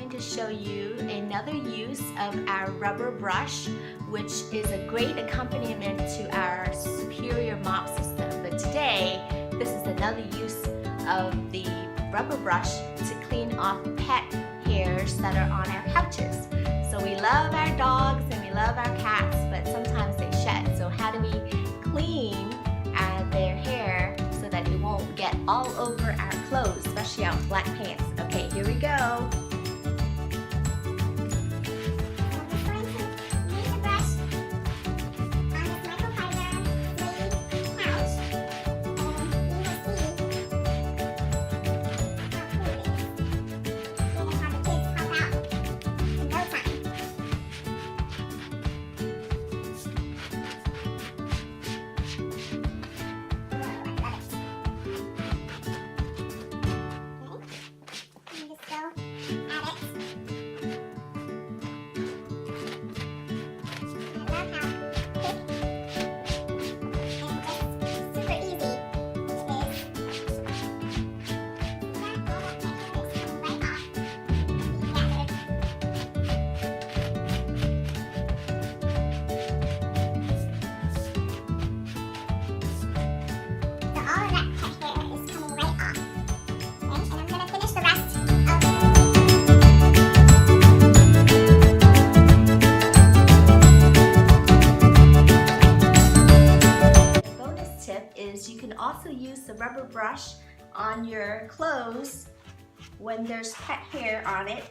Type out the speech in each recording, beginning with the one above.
going to show you another use of our rubber brush, which is a great accompaniment to our superior mop system. But today, this is another use of the rubber brush to clean off pet hairs that are on our couches. So we love our dogs and we love our cats, but sometimes they shed. So how do we clean their hair so that it won't get all over our clothes, especially our black pants? Okay, here we go. You can also use the rubber brush on your clothes when there's pet hair on it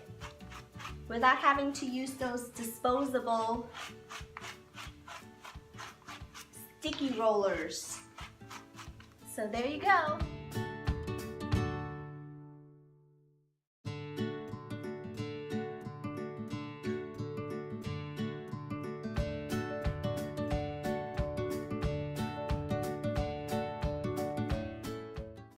without having to use those disposable sticky rollers. So there you go.